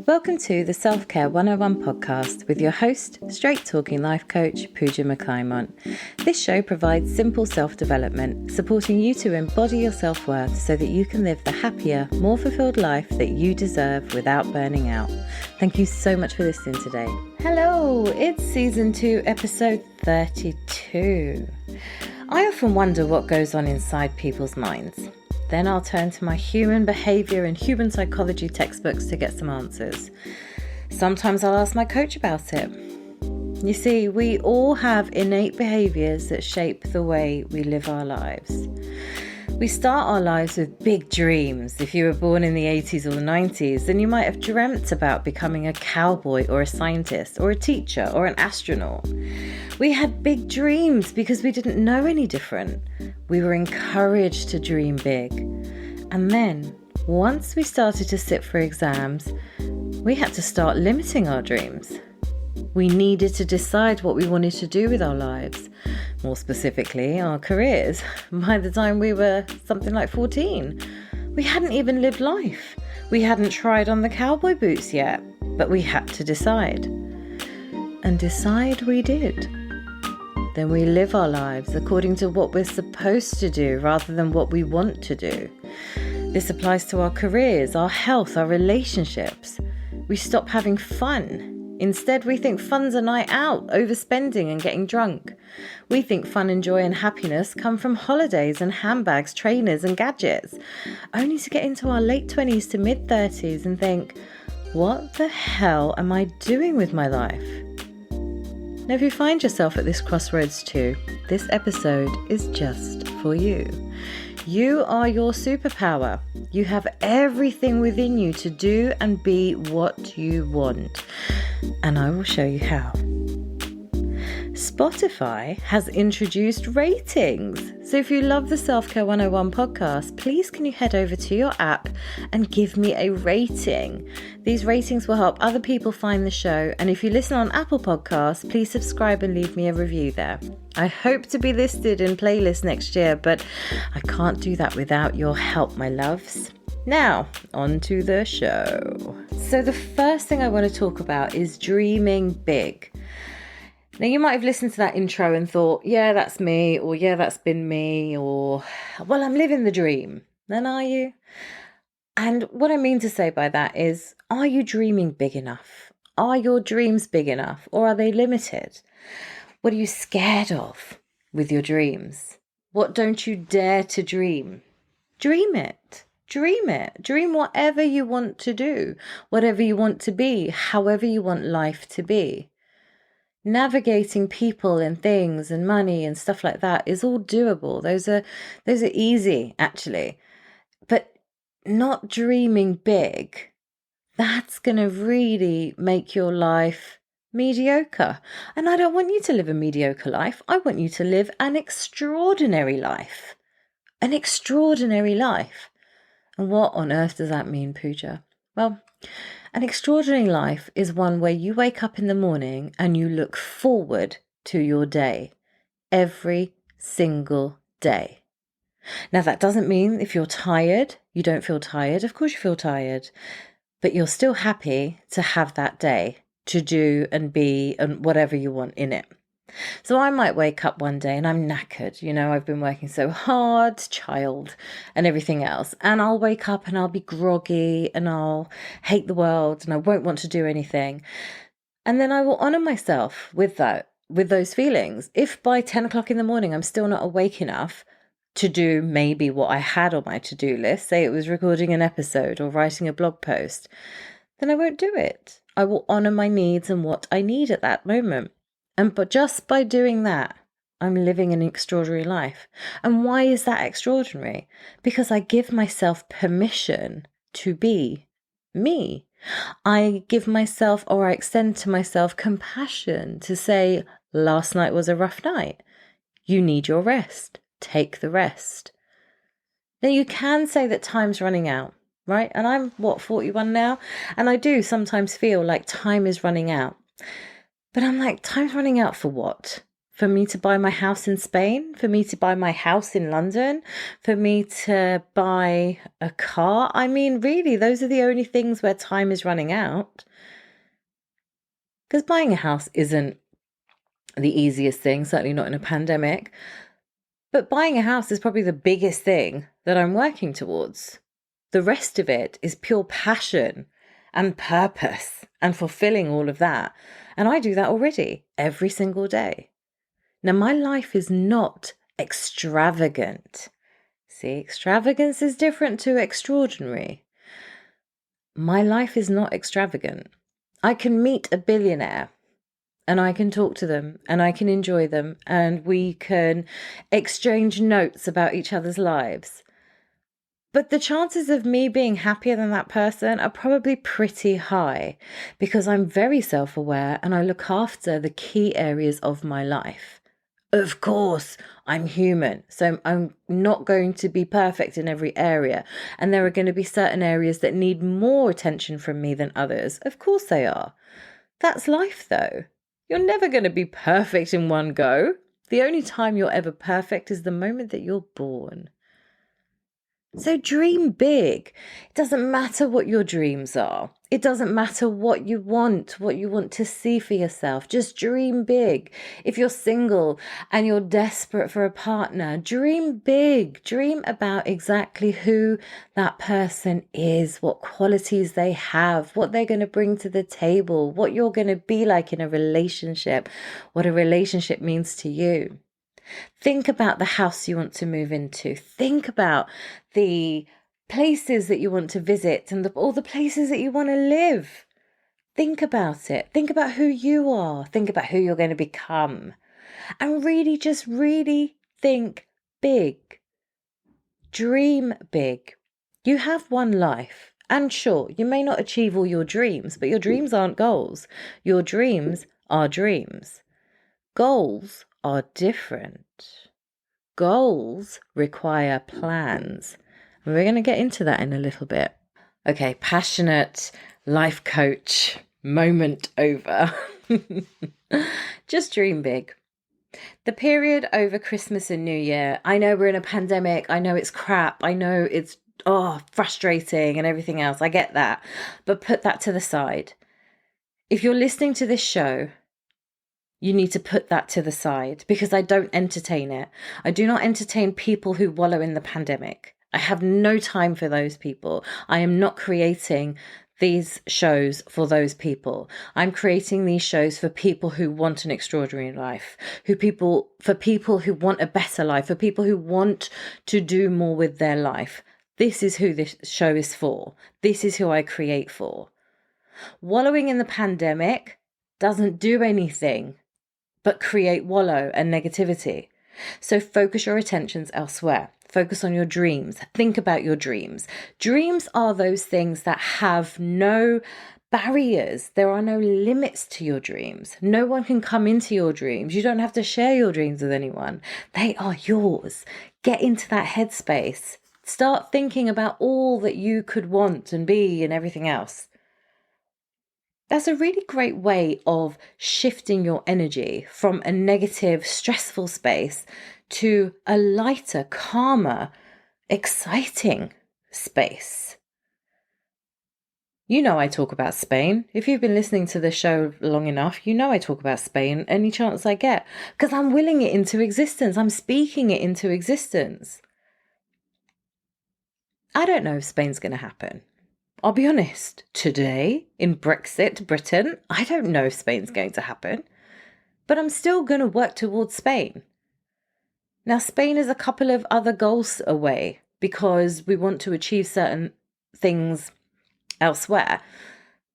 Welcome to the Self-Care 101 podcast with your host, straight-talking life coach, Puja McClymont. This show provides simple self-development, supporting you to embody your self-worth so that you can live the happier, more fulfilled life that you deserve without burning out. Thank you so much for listening today. Hello, it's season 2, episode 32. I often wonder what goes on inside people's minds. Then I'll turn to my human behaviour and human psychology textbooks to get some answers. Sometimes I'll ask my coach about it. You see, we all have innate behaviours that shape the way we live our lives. We start our lives with big dreams. If you were born in the 80s or the 90s, then you might have dreamt about becoming a cowboy or a scientist or a teacher or an astronaut. We had big dreams because we didn't know any different. We were encouraged to dream big. And then, once we started to sit for exams, we had to start limiting our dreams. We needed to decide what we wanted to do with our lives, more specifically, our careers. By the time we were something like 14, we hadn't even lived life. We hadn't tried on the cowboy boots yet, but we had to decide. And decide we did. Then we live our lives according to what we're supposed to do rather than what we want to do. This applies to our careers, our health, our relationships. We stop having fun. Instead, we think fun's a night out, overspending and getting drunk. We think fun and joy and happiness come from holidays and handbags, trainers and gadgets, only to get into our late 20s to mid 30s and think, what the hell am I doing with my life? Now, if you find yourself at this crossroads too, this episode is just for you. You are your superpower. You have everything within you to do and be what you want. And I will show you how. Spotify has introduced ratings. So if you love the Self-Care 101 podcast, please can you head over to your app and give me a rating. These ratings will help other people find the show. And if you listen on Apple Podcasts, please subscribe and leave me a review there. I hope to be listed in playlists next year, but I can't do that without your help, my loves. Now, on to the show. So the first thing I want to talk about is dreaming big. Now, you might have listened to that intro and thought, yeah, that's me, or yeah, that's been me, or, well, I'm living the dream. Then are you? And what I mean to say by that is, are you dreaming big enough? Are your dreams big enough, or are they limited? What are you scared of with your dreams? What don't you dare to dream? Dream it. Dream it. Dream whatever you want to do, whatever you want to be, however you want life to be. Navigating people and things and money and stuff like that is all doable. Those are easy, actually. But not dreaming big, that's going to really make your life mediocre. And I don't want you to live a mediocre life. I want you to live an extraordinary life. An extraordinary life. And what on earth does that mean, Puja? Well, an extraordinary life is one where you wake up in the morning and you look forward to your day every single day. Now, that doesn't mean if you're tired, you don't feel tired. Of course you feel tired, but you're still happy to have that day to do and be and whatever you want in it. So I might wake up one day and I'm knackered. You know, I've been working so hard, child, and everything else. And I'll wake up and I'll be groggy and I'll hate the world and I won't want to do anything. And then I will honour myself with that, with those feelings. If by 10 o'clock in the morning I'm still not awake enough to do maybe what I had on my to-do list, say it was recording an episode or writing a blog post, then I won't do it. I will honour my needs and what I need at that moment. But just by doing that, I'm living an extraordinary life. And why is that extraordinary? Because I give myself permission to be me. I give myself, or I extend to myself, compassion to say, last night was a rough night. You need your rest. Take the rest. Now, you can say that time's running out, right? And I'm, 41 now? And I do sometimes feel like time is running out. But I'm like, time's running out for what? For me to buy my house in Spain, for me to buy my house in London, for me to buy a car. I mean, really, those are the only things where time is running out. Because buying a house isn't the easiest thing, certainly not in a pandemic. But buying a house is probably the biggest thing that I'm working towards. The rest of it is pure passion and purpose and fulfilling all of that. And I do that already every single day. Now, my life is not extravagant. See, extravagance is different to extraordinary. My life is not extravagant. I can meet a billionaire and I can talk to them and I can enjoy them and we can exchange notes about each other's lives. But the chances of me being happier than that person are probably pretty high because I'm very self-aware and I look after the key areas of my life. Of course, I'm human, so I'm not going to be perfect in every area. And there are going to be certain areas that need more attention from me than others. Of course they are. That's life, though. You're never going to be perfect in one go. The only time you're ever perfect is the moment that you're born. So dream big. It doesn't matter what your dreams are. It doesn't matter what you want to see for yourself. Just dream big. If you're single and you're desperate for a partner, dream big. Dream about exactly who that person is, what qualities they have, what they're going to bring to the table, what you're going to be like in a relationship, what a relationship means to you. Think about the house you want to move into. Think about the places that you want to visit and all the places that you want to live. Think about it. Think about who you are. Think about who you're going to become. And really think big. Dream big. You have one life. And sure, you may not achieve all your dreams, but your dreams aren't goals. Your dreams are dreams. Goals are different. Goals require plans. And we're going to get into that in a little bit. Okay, passionate life coach moment over. Just dream big. The period over Christmas and New Year, I know we're in a pandemic. I know it's crap. I know it's frustrating and everything else. I get that. But put that to the side. If you're listening to this show, you need to put that to the side because I don't entertain it. I do not entertain people who wallow in the pandemic. I have no time for those people. I am not creating these shows for those people. I'm creating these shows for people who want an extraordinary life, for people who want a better life, for people who want to do more with their life. This is who this show is for. This is who I create for. Wallowing in the pandemic doesn't do anything but create wallow and negativity. So focus your attentions elsewhere. Focus on your dreams. Think about your dreams. Dreams are those things that have no barriers. There are no limits to your dreams. No one can come into your dreams. You don't have to share your dreams with anyone. They are yours. Get into that headspace. Start thinking about all that you could want and be and everything else. That's a really great way of shifting your energy from a negative, stressful space to a lighter, calmer, exciting space. You know I talk about Spain. If you've been listening to the show long enough, you know I talk about Spain any chance I get because I'm willing it into existence. I'm speaking it into existence. I don't know if Spain's going to happen. I'll be honest, today in Brexit, Britain, I don't know if Spain's going to happen, but I'm still going to work towards Spain. Now, Spain is a couple of other goals away because we want to achieve certain things elsewhere.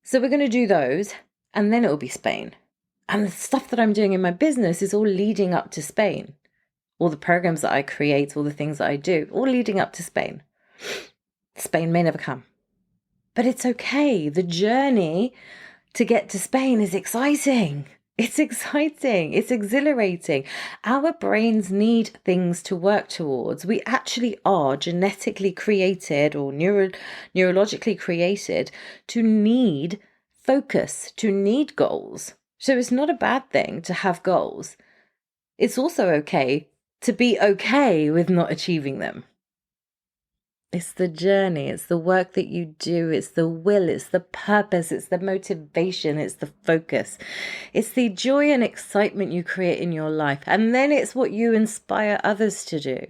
So we're going to do those and then it'll be Spain. And the stuff that I'm doing in my business is all leading up to Spain. All the programs that I create, all the things that I do, all leading up to Spain. Spain may never come. But it's okay. The journey to get to Spain is exciting. It's exciting. It's exhilarating. Our brains need things to work towards. We actually are genetically created or neurologically created to need focus, to need goals. So it's not a bad thing to have goals. it's also okay to be okay with not achieving them. It's the journey, it's the work that you do, it's the will, it's the purpose, it's the motivation, it's the focus. It's the joy and excitement you create in your life. And then it's what you inspire others to do.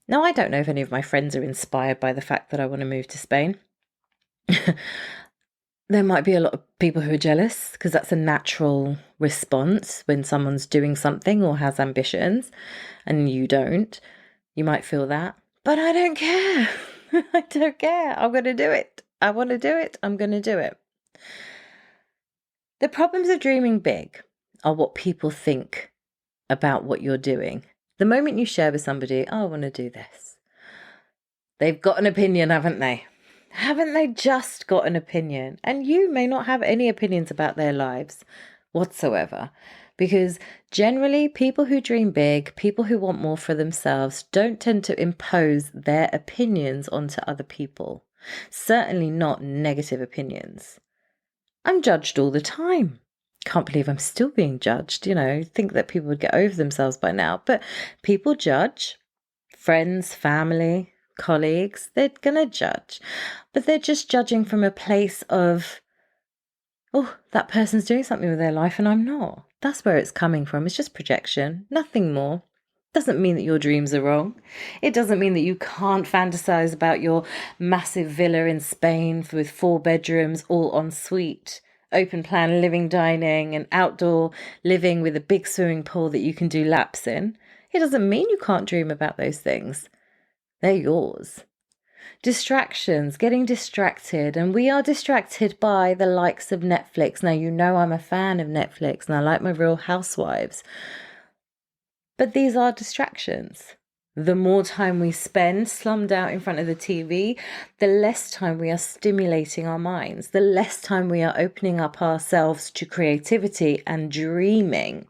Now, I don't know if any of my friends are inspired by the fact that I want to move to Spain. There might be a lot of people who are jealous because that's a natural response when someone's doing something or has ambitions and you don't. You might feel that. But I don't care. I don't care. I'm going to do it. I want to do it. I'm going to do it. The problems of dreaming big are what people think about what you're doing. The moment you share with somebody, oh, I want to do this, they've got an opinion, haven't they? Haven't they just got an opinion? And you may not have any opinions about their lives whatsoever. Because generally, people who dream big, people who want more for themselves, don't tend to impose their opinions onto other people. Certainly not negative opinions. I'm judged all the time. Can't believe I'm still being judged. Think that people would get over themselves by now. But people judge. Friends, family, colleagues, they're going to judge. But they're just judging from a place of, oh, that person's doing something with their life and I'm not. That's where it's coming from. It's just projection, nothing more. Doesn't mean that your dreams are wrong. It doesn't mean that you can't fantasize about your massive villa in Spain with 4 bedrooms, all en suite, open plan living, dining, and outdoor living with a big swimming pool that you can do laps in. It doesn't mean you can't dream about those things. They're yours. Distractions, getting distracted, and we are distracted by the likes of Netflix. Now, I'm a fan of Netflix and I like my Real Housewives, but these are distractions. The more time we spend slummed out in front of the TV, the less time we are stimulating our minds, the less time we are opening up ourselves to creativity and dreaming.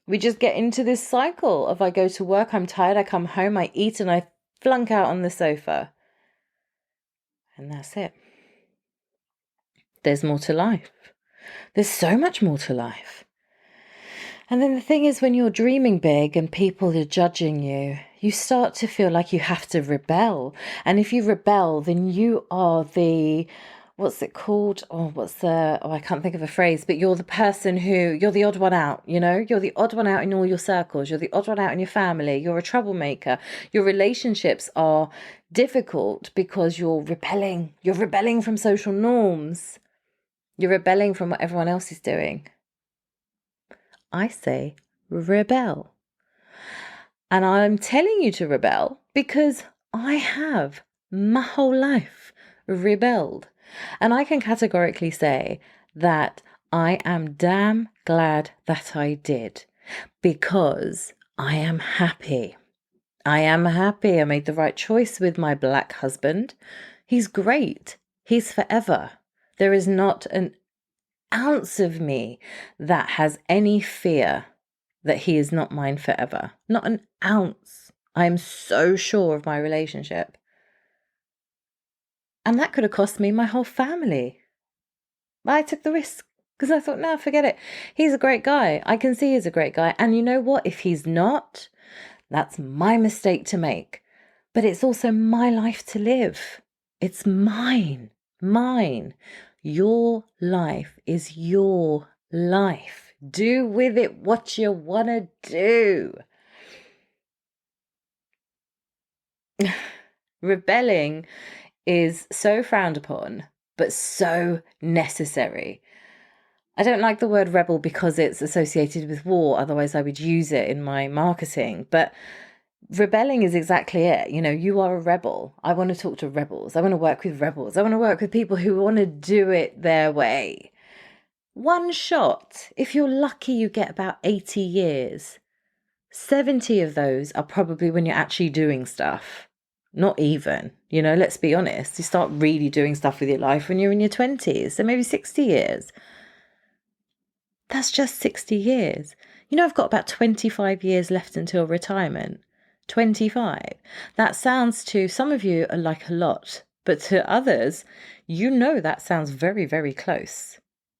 We just get into this cycle of I go to work, I'm tired, I come home, I eat, and I flunk out on the sofa. And that's it. There's more to life. There's so much more to life. And then the thing is, when you're dreaming big and people are judging you, you start to feel like you have to rebel. And if you rebel, then you are what's it called? I can't think of a phrase, but you're the person you're the odd one out, You're the odd one out in all your circles. You're the odd one out in your family. You're a troublemaker. Your relationships are difficult because you're rebelling. You're rebelling from social norms. You're rebelling from what everyone else is doing. I say rebel. And I'm telling you to rebel because I have my whole life rebelled. And I can categorically say that I am damn glad that I did because I am happy. I am happy. I made the right choice with my black husband. He's great. He's forever. There is not an ounce of me that has any fear that he is not mine forever. Not an ounce. I am so sure of my relationship. And that could have cost me my whole family. But I took the risk because I thought, no, forget it. He's a great guy. I can see he's a great guy. And you know what? If he's not, that's my mistake to make. But it's also my life to live. It's mine. Mine. Your life is your life. Do with it what you want to do. Rebelling is so frowned upon, but so necessary. I don't like the word rebel because it's associated with war. Otherwise, I would use it in my marketing. But rebelling is exactly it. You are a rebel. I want to talk to rebels. I want to work with rebels. I want to work with people who want to do it their way. One shot. If you're lucky, you get about 80 years. 70 of those are probably when you're actually doing stuff. Not even, let's be honest. You start really doing stuff with your life when you're in your 20s. So maybe 60 years. That's just 60 years. I've got about 25 years left until retirement. 25. That sounds to some of you like a lot, but to others, that sounds very, very close.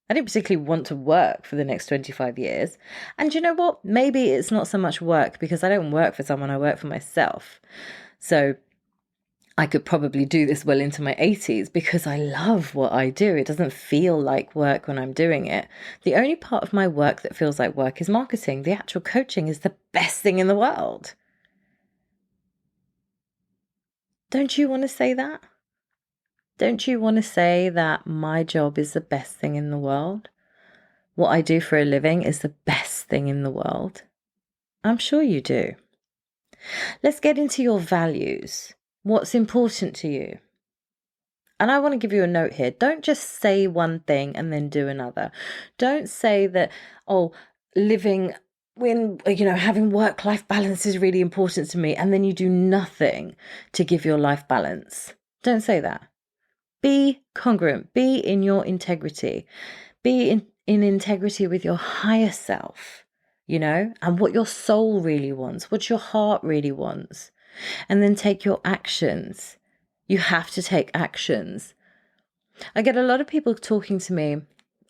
I don't particularly want to work for the next 25 years. And you know what? Maybe it's not so much work because I don't work for someone, I work for myself. So I could probably do this well into my 80s because I love what I do. It doesn't feel like work when I'm doing it. The only part of my work that feels like work is marketing. The actual coaching is the best thing in the world. Don't you want to say that? Don't you want to say that my job is the best thing in the world? What I do for a living is the best thing in the world. I'm sure you do. Let's get into your values. What's important to you? And I want to give you a note here. Don't just say one thing and then do another. Don't say that, living when, having work-life balance is really important to me, and then you do nothing to give your life balance. Don't say that. Be congruent. Be in your integrity. Be in integrity with your higher self, and what your soul really wants, what your heart really wants. And then take your actions. You have to take actions. I get a lot of people talking to me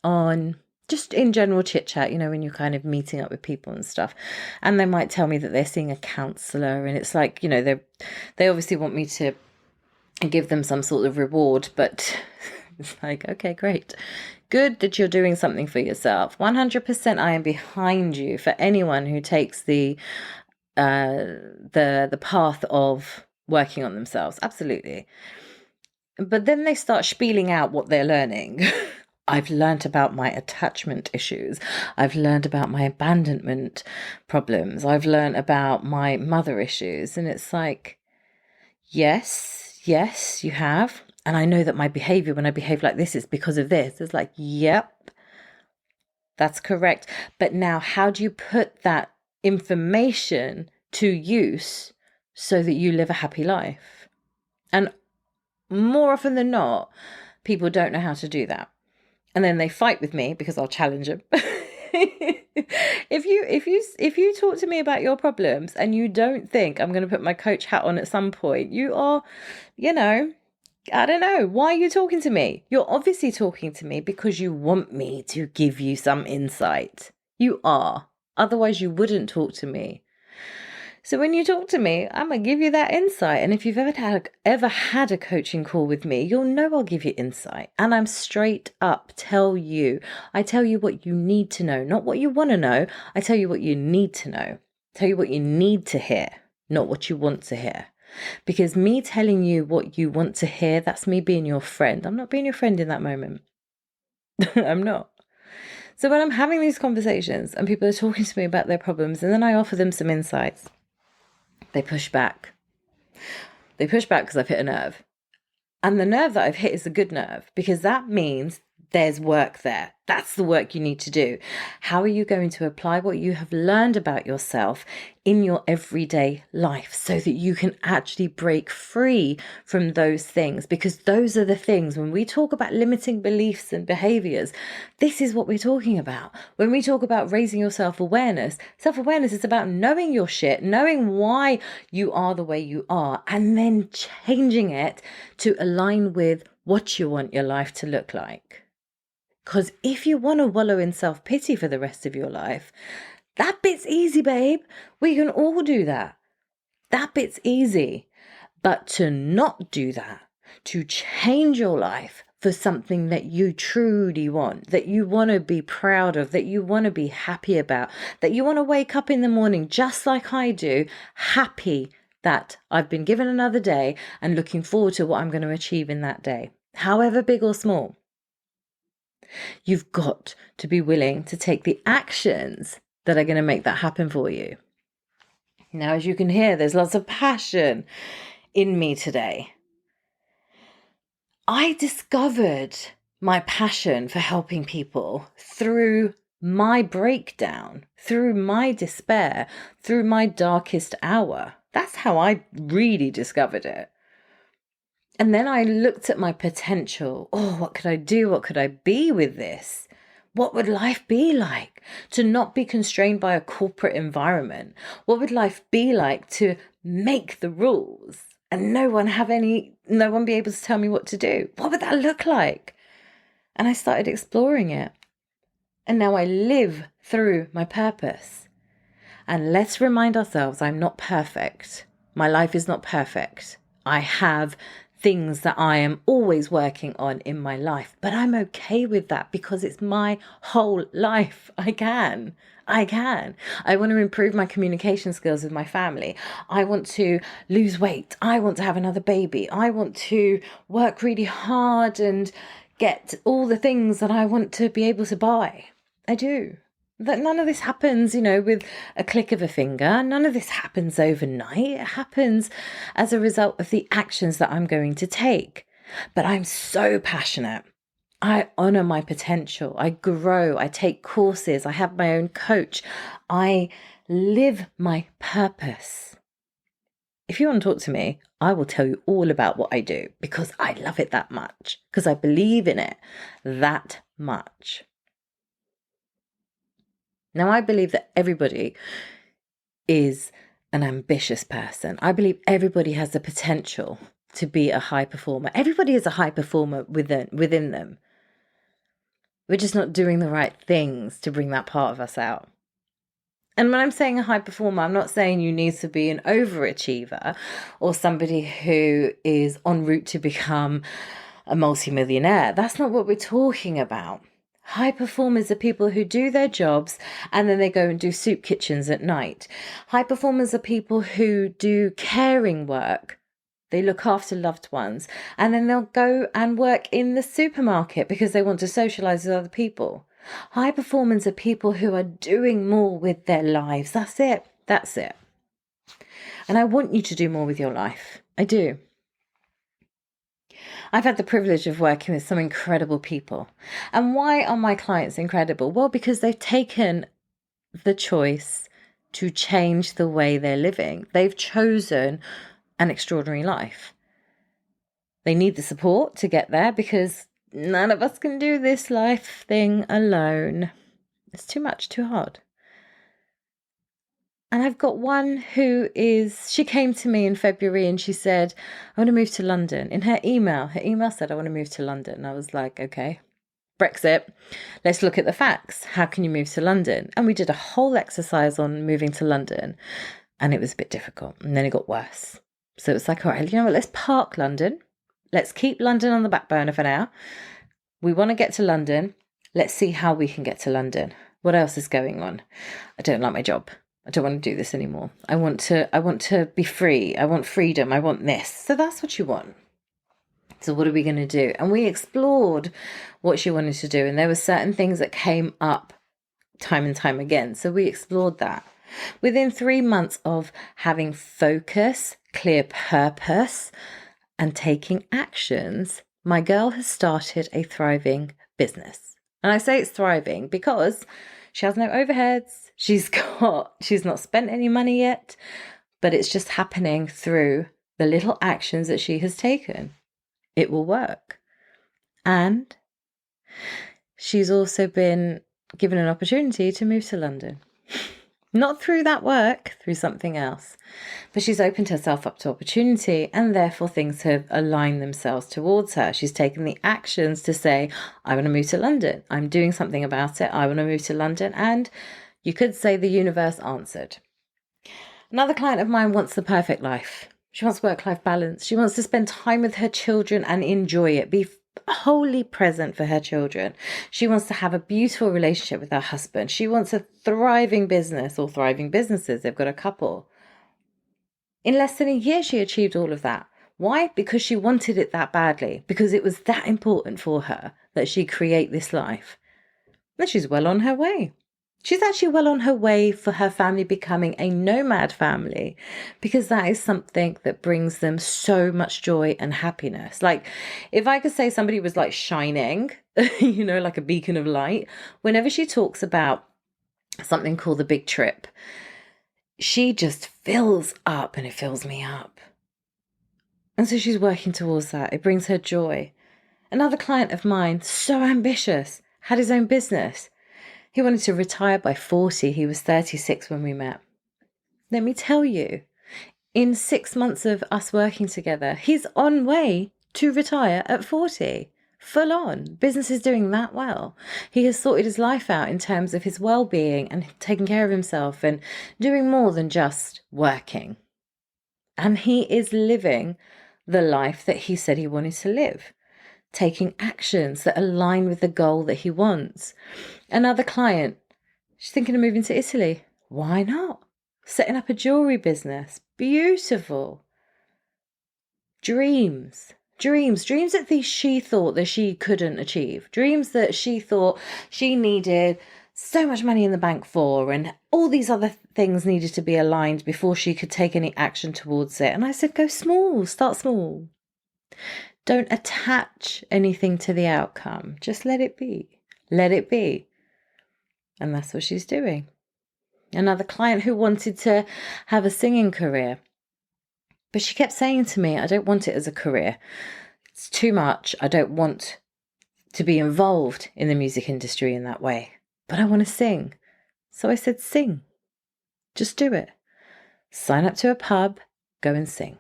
on just in general chit chat, when you're kind of meeting up with people and stuff. And they might tell me that they're seeing a counselor, and it's like, they obviously want me to give them some sort of reward, but it's like, okay, great. Good that you're doing something for yourself. 100% I am behind you for anyone who takes the path of working on themselves. Absolutely. But then they start spieling out what they're learning. I've learned about my attachment issues. I've learned about my abandonment problems. I've learned about my mother issues. And it's like, yes, you have. And I know that my behavior when I behave like this is because of this. It's like, yep, that's correct. But now how do you put that information to use so that you live a happy life? And more often than not, people don't know how to do that. And then they fight with me because I'll challenge them. If you talk to me about your problems and you don't think I'm going to put my coach hat on at some point, you are, I don't know. Why are you talking to me? You're obviously talking to me because you want me to give you some insight. You are. Otherwise, you wouldn't talk to me. So when you talk to me, I'm going to give you that insight. And if you've ever had a coaching call with me, you'll know I'll give you insight. And I'm straight up I tell you what you need to know, not what you want to know. I tell you what you need to know. Tell you what you need to hear, not what you want to hear. Because me telling you what you want to hear, that's me being your friend. I'm not being your friend in that moment. I'm not. So when I'm having these conversations and people are talking to me about their problems and then I offer them some insights, they push back. They push back because I've hit a nerve. And the nerve that I've hit is a good nerve because that means there's work there. That's the work you need to do. How are you going to apply what you have learned about yourself in your everyday life so that you can actually break free from those things? Because those are the things, when we talk about limiting beliefs and behaviors, this is what we're talking about. When we talk about raising your self-awareness is about knowing your shit, knowing why you are the way you are, and then changing it to align with what you want your life to look like. Because if you want to wallow in self-pity for the rest of your life, that bit's easy, babe. We can all do that. That bit's easy. But to not do that, to change your life for something that you truly want, that you want to be proud of, that you want to be happy about, that you want to wake up in the morning just like I do, happy that I've been given another day and looking forward to what I'm going to achieve in that day, however big or small. You've got to be willing to take the actions that are going to make that happen for you. Now, as you can hear, there's lots of passion in me today. I discovered my passion for helping people through my breakdown, through my despair, through my darkest hour. That's how I really discovered it. And then I looked at my potential. What could I do? What could I be with this? What would life be like to not be constrained by a corporate environment? What would life be like to make the rules and no one be able to tell me what to do? What would that look like? And I started exploring it. And now I live through my purpose. And let's remind ourselves, I'm not perfect. My life is not perfect. I have things that I am always working on in my life, but I'm okay with that because it's my whole life. I can. I want to improve my communication skills with my family. I want to lose weight. I want to have another baby. I want to work really hard and get all the things that I want to be able to buy. I do. That none of this happens, with a click of a finger. None of this happens overnight. It happens as a result of the actions that I'm going to take. But I'm so passionate. I honor my potential. I grow. I take courses. I have my own coach. I live my purpose. If you want to talk to me, I will tell you all about what I do because I love it that much, because I believe in it that much. Now, I believe that everybody is an ambitious person. I believe everybody has the potential to be a high performer. Everybody is a high performer within them. We're just not doing the right things to bring that part of us out. And when I'm saying a high performer, I'm not saying you need to be an overachiever or somebody who is en route to become a multimillionaire. That's not what we're talking about. High performers are people who do their jobs and then they go and do soup kitchens at night. High performers are people who do caring work. They look after loved ones and then they'll go and work in the supermarket because they want to socialize with other people. High performers are people who are doing more with their lives. That's it. And I want you to do more with your life. I do. I've had the privilege of working with some incredible people. And why are my clients incredible? Well, because they've taken the choice to change the way they're living. They've chosen an extraordinary life. They need the support to get there because none of us can do this life thing alone. It's too much, too hard. And I've got one she came to me in February and she said, I want to move to London. In her email said, I want to move to London. And I was like, okay, Brexit, let's look at the facts. How can you move to London? And we did a whole exercise on moving to London and it was a bit difficult. And then it got worse. So it was like, all right, you know what, let's park London. Let's keep London on the back burner for now. We want to get to London. Let's see how we can get to London. What else is going on? I don't like my job. I don't want to do this anymore. I want to be free. I want freedom. I want this. So that's what you want. So what are we going to do? And we explored what she wanted to do. And there were certain things that came up time and time again. So we explored that. Within 3 months of having focus, clear purpose, and taking actions, my girl has started a thriving business. And I say it's thriving because she has no overheads. She's not spent any money yet, but it's just happening through the little actions that she has taken. It will work. And she's also been given an opportunity to move to London. Not through that work, through something else. But she's opened herself up to opportunity and therefore things have aligned themselves towards her. She's taken the actions to say, I want to move to London. I'm doing something about it. I want to move to London. And you could say the universe answered. Another client of mine wants the perfect life. She wants work-life balance. She wants to spend time with her children and enjoy it, be wholly present for her children. She wants to have a beautiful relationship with her husband. She wants a thriving business or thriving businesses. They've got a couple. In less than a year, she achieved all of that. Why? Because she wanted it that badly, because it was that important for her that she create this life. And she's well on her way. She's actually well on her way for her family becoming a nomad family, because that is something that brings them so much joy and happiness. Like, if I could say somebody was like shining, like a beacon of light, whenever she talks about something called the big trip, she just fills up and it fills me up. And so she's working towards that. It brings her joy. Another client of mine, so ambitious, had his own business. He wanted to retire by 40. He was 36 when we met. Let me tell you, in 6 months of us working together, he's on way to retire at 40. Full on. Business is doing that well. He has sorted his life out in terms of his well-being and taking care of himself and doing more than just working. And he is living the life that he said he wanted to live, taking actions that align with the goal that he wants. Another client, she's thinking of moving to Italy. Why not? Setting up a jewelry business. Beautiful. Dreams that she thought that she couldn't achieve. Dreams that she thought she needed so much money in the bank for, and all these other things needed to be aligned before she could take any action towards it. And I said, go small, start small. Don't attach anything to the outcome. Just let it be. Let it be. And that's what she's doing. Another client who wanted to have a singing career. But she kept saying to me, I don't want it as a career. It's too much. I don't want to be involved in the music industry in that way. But I want to sing. So I said, sing. Just do it. Sign up to a pub, go and sing.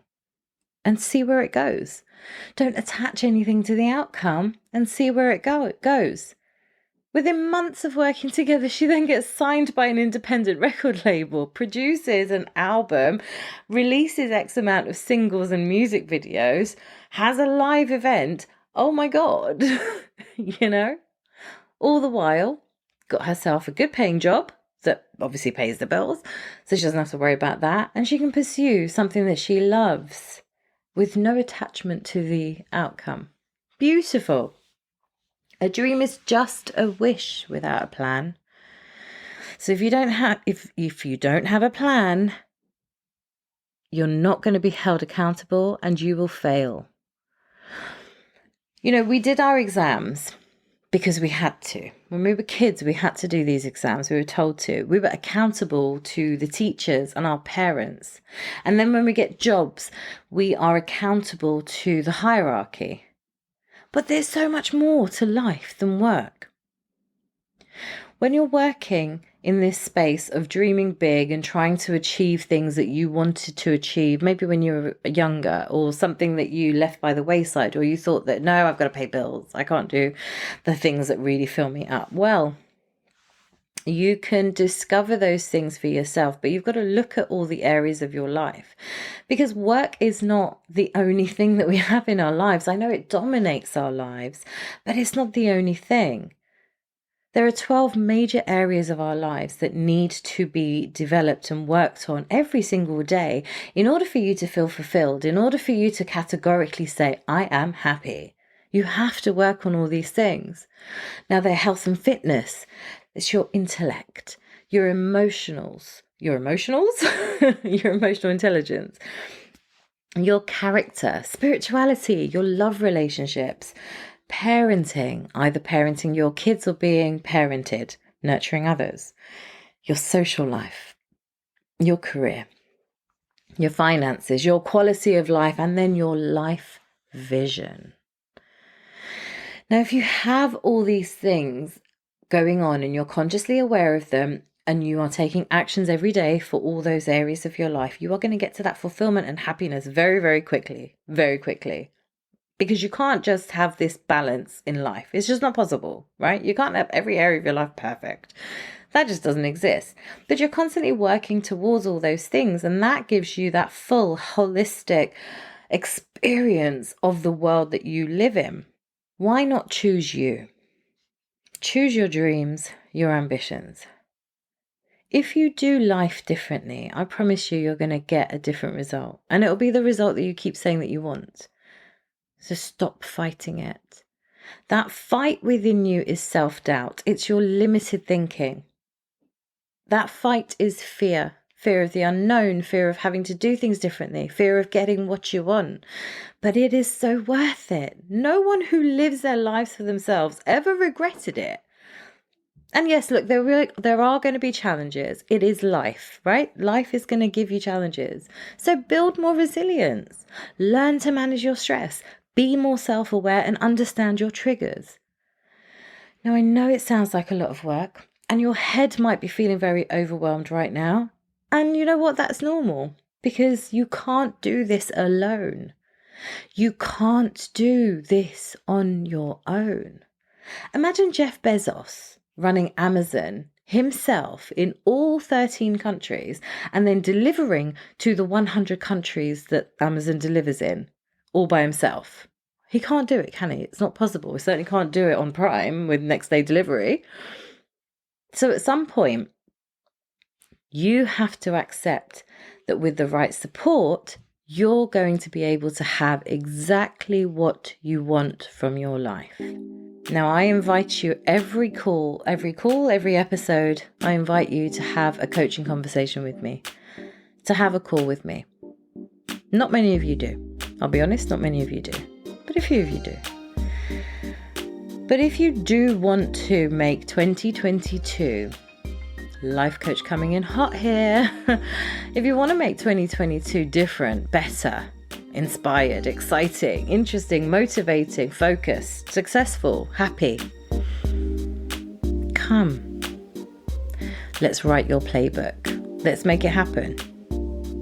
And see where it goes. Don't attach anything to the outcome and see where it goes. Within months of working together, she then gets signed by an independent record label, produces an album, releases X amount of singles and music videos, has a live event. Oh my God, all the while got herself a good paying job that obviously pays the bills. So she doesn't have to worry about that. And she can pursue something that she loves with no attachment to the outcome. Beautiful. A dream is just a wish without a plan. So if you don't have a plan, you're not going to be held accountable and you will fail. We did our exams because we had to. When we were kids, we had to do these exams. We were told to. We were accountable to the teachers and our parents. And then when we get jobs, we are accountable to the hierarchy. But there's so much more to life than work. When you're working in this space of dreaming big and trying to achieve things that you wanted to achieve, maybe when you were younger, or something that you left by the wayside, or you thought that, no, I've got to pay bills. I can't do the things that really fill me up. Well, you can discover those things for yourself, but you've got to look at all the areas of your life, because work is not the only thing that we have in our lives. I know it dominates our lives, but it's not the only thing. There are 12 major areas of our lives that need to be developed and worked on every single day in order for you to feel fulfilled, in order for you to categorically say, I am happy. You have to work on all these things. Now, they're health and fitness. It's your intellect, your emotionals, your emotional intelligence, your character, spirituality, your love relationships, parenting, either parenting your kids or being parented, nurturing others, your social life, your career, your finances, your quality of life, and then your life vision. Now, if you have all these things going on and you're consciously aware of them and you are taking actions every day for all those areas of your life, you are going to get to that fulfillment and happiness very, very quickly, because you can't just have this balance in life. It's just not possible, right? You can't have every area of your life perfect. That just doesn't exist. But you're constantly working towards all those things, and that gives you that full holistic experience of the world that you live in. Why not choose you? Choose your dreams, your ambitions. If you do life differently, I promise you're going to get a different result. And it'll be the result that you keep saying that you want. So stop fighting it. That fight within you is self-doubt. It's your limited thinking. That fight is fear. Fear of the unknown, fear of having to do things differently, fear of getting what you want. But it is so worth it. No one who lives their lives for themselves ever regretted it. And yes, look, there are going to be challenges. It is life, right? Life is going to give you challenges. So build more resilience. Learn to manage your stress. Be more self-aware and understand your triggers. Now, I know it sounds like a lot of work, and your head might be feeling very overwhelmed right now. And you know what? That's normal, because you can't do this alone. You can't do this on your own. Imagine Jeff Bezos running Amazon himself in all 13 countries and then delivering to the 100 countries that Amazon delivers in all by himself. He can't do it, can he? It's not possible. We certainly can't do it on Prime with next day delivery. So at some point, you have to accept that with the right support, you're going to be able to have exactly what you want from your life. Now, I invite you every episode, I invite you to have a coaching conversation with me, to have a call with me. Not many of you do. I'll be honest, not many of you do, but a few of you do. But if you do want to make 2022, life coach coming in hot here, if you want to make 2022 different, better, inspired, exciting, interesting, motivating, focused, successful, happy, come. Let's write your playbook. Let's make it happen.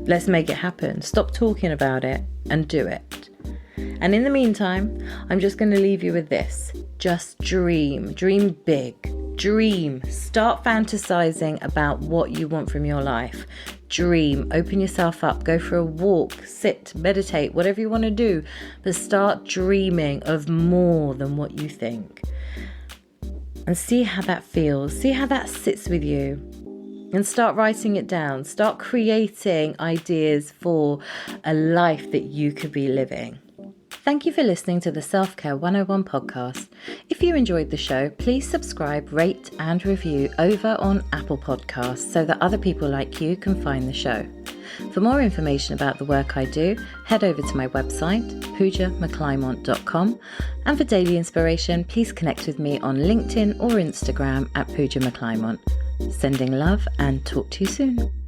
Let's make it happen. Stop talking about it and do it. And in the meantime, I'm just going to leave you with this. Just dream. Dream big. Dream. Start fantasizing about what you want from your life. Dream. Open yourself up. Go for a walk, sit, meditate, whatever you want to do. But start dreaming of more than what you think. And see how that feels. See how that sits with you. And start writing it down. Start creating ideas for a life that you could be living. Thank you for listening to the Self-Care 101 podcast. If you enjoyed the show, please subscribe, rate and review over on Apple Podcasts so that other people like you can find the show. For more information about the work I do, head over to my website, PujaMcClymont.com. And for daily inspiration, please connect with me on LinkedIn or Instagram at Puja McClymont. Sending love and talk to you soon.